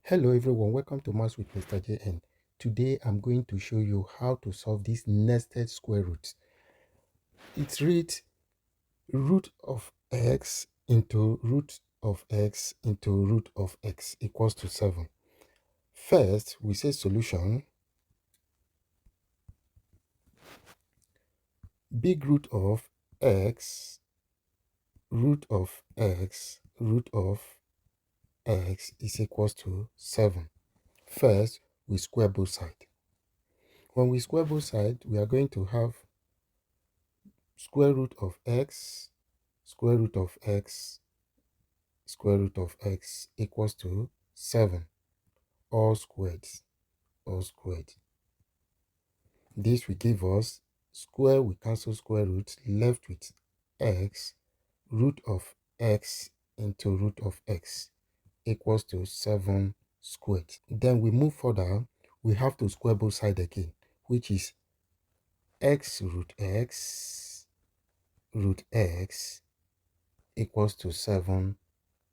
Hello everyone, welcome to Maths with Mr. JN. Today I'm going to show you how to solve this nested square root. It reads root of x into root of x into root of x equals to 7. First, we say solution. Big root of x, root of x, root of x is equals to 7. First, we square both sides. When we square both sides, we are going to have square root of x, square root of x, square root of x equals to 7, all squared, all squared. This will give us square, we cancel square root, left with x, root of x into root of x equals to 7 squared. Then we move further, we have to square both sides again, which is x root x equals to 7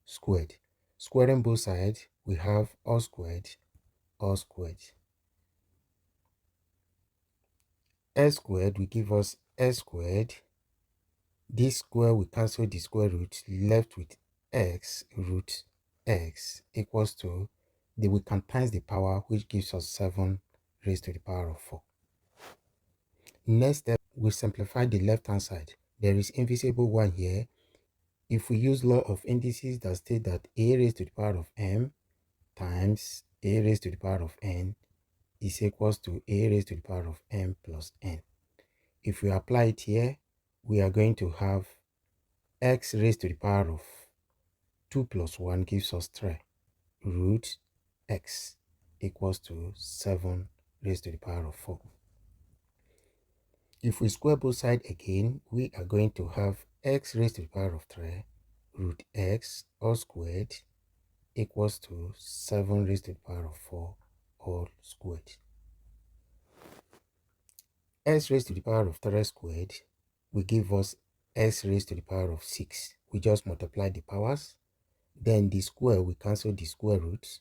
squared. Squaring both sides, we have all squared, all squared. S squared will give us s squared. This square will cancel the square root, left with x root x equals to, we can times the power, which gives us 7 raised to the power of 4. Next step, we simplify the left hand side. There is invisible 1 here. If we use law of indices that state that a raised to the power of m times a raised to the power of n is equals to a raised to the power of m plus n. If we apply it here, we are going to have x raised to the power of 2 plus 1 gives us 3 root x equals to 7 raised to the power of 4. If we square both sides again, we are going to have x raised to the power of 3 root x all squared equals to 7 raised to the power of 4 all squared. S raised to the power of 3 squared will give us s raised to the power of 6. We just multiply the powers. Then the square, we cancel the square roots,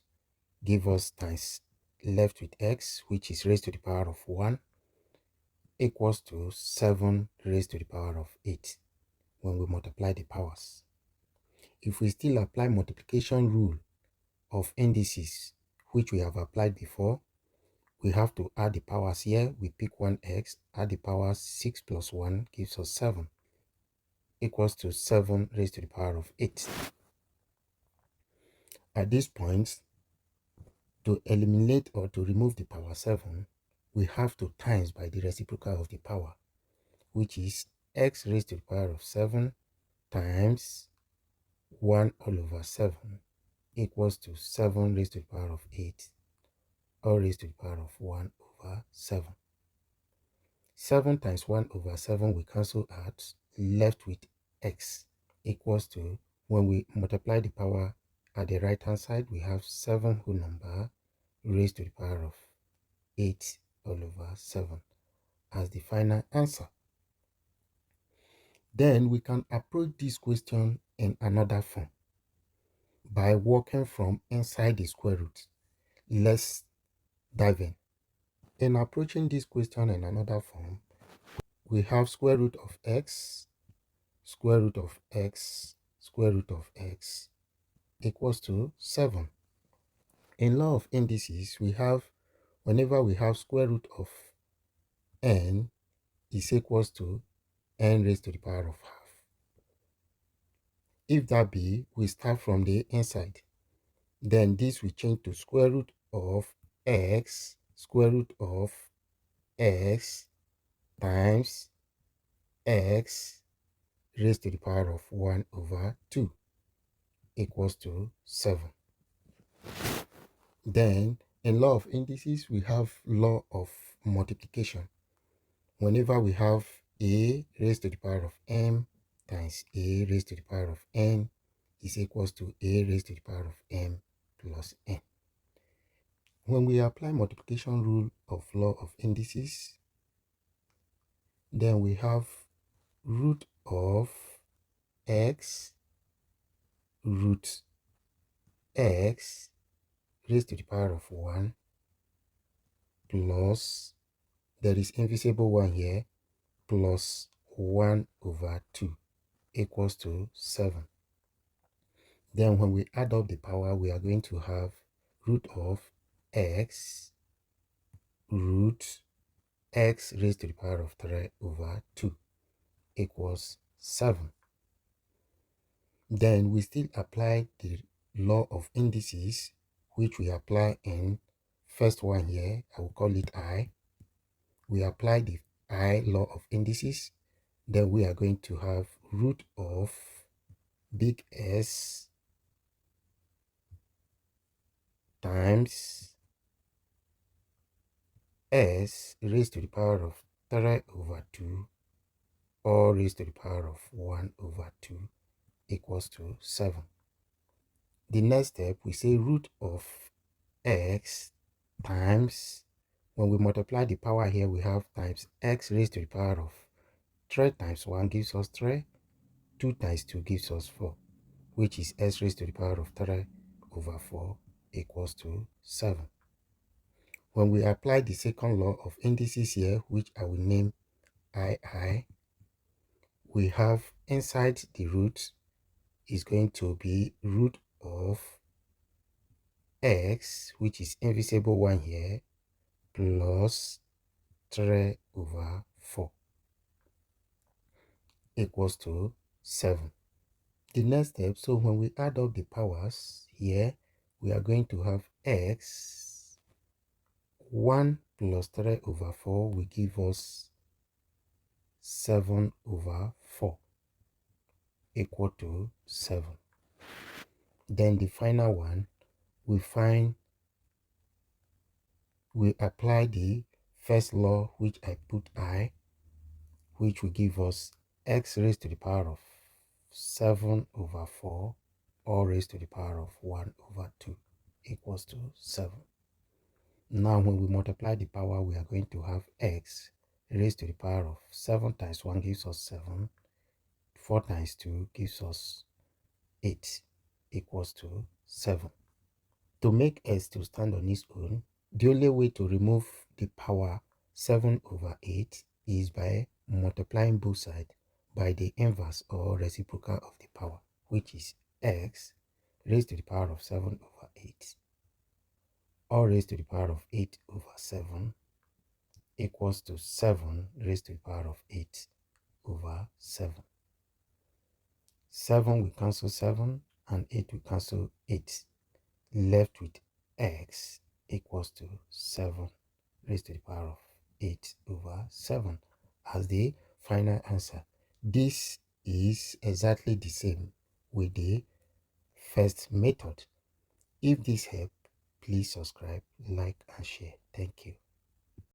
give us times left with x, which is raised to the power of 1, equals to 7 raised to the power of 8 when we multiply the powers. If we still apply multiplication rule of indices, which we have applied before, we have to add the powers here. We pick 1x, add the powers, 6 plus 1 gives us 7, equals to 7 raised to the power of 8. At this point, to eliminate or to remove the power 7, we have to times by the reciprocal of the power, which is x raised to the power of 7 times 1 all over 7 equals to 7 raised to the power of 8 all raised to the power of 1 over 7. 7 times 1 over 7 we cancel out, left with x equals to, when we multiply the power at the right hand side, we have 7 whole number raised to the power of 8 all over 7 as the final answer. Then we can approach this question in another form by working from inside the square root. Let's dive in. In approaching this question in another form, we have square root of x, square root of x, square root of x equals to 7. In law of indices, we have, whenever we have square root of n is equals to n raised to the power of half. If that be, we start from the inside. Then this will change to square root of x, square root of x times x raised to the power of 1 over 2 equals to 7. Then in law of indices, we have law of multiplication. Whenever we have a raised to the power of m times a raised to the power of n is equals to a raised to the power of m plus n. When we apply multiplication rule of law of indices, then we have root of x root x raised to the power of 1 plus, there is invisible 1 here, plus 1 over 2 equals to 7. Then when we add up the power, we are going to have root of x root x raised to the power of 3 over 2 equals 7. Then we still apply the law of indices, which we apply in first one here. I will call it I. We apply the I law of indices. Then we are going to have root of big S times S raised to the power of 3 over 2 or raised to the power of 1 over 2 equals to 7. The next step, we say root of x times, when we multiply the power here, we have times x raised to the power of 3 times 1 gives us 3, 2 times 2 gives us 4, which is s raised to the power of 3 over 4 equals to 7. When we apply the second law of indices here, which I will name II, we have inside the root is going to be root of x, which is invisible 1 here, plus 3 over 4 equals to 7. The next step, so when we add up the powers here, we are going to have x 1 plus 3 over 4 will give us 7 over 4 equal to 7. Then the final one, we apply the first law, which I put I, which will give us x raised to the power of 7 over 4 or raised to the power of 1 over 2 equals to 7. Now when we multiply the power, we are going to have x raised to the power of 7 times 1 gives us 7, 4 times 2 gives us 8 equals to 7. To make x to stand on its own, the only way to remove the power 7 over 8 is by multiplying both sides by the inverse or reciprocal of the power, which is x raised to the power of 7 over 8 or raised to the power of 8 over 7 equals to 7 raised to the power of 8 over 7. 7 will cancel 7 and 8 will cancel 8. Left with x equals to 7 raised to the power of 8 over 7 as the final answer. This is exactly the same with the first method. If this helped, please subscribe, like and share. Thank you.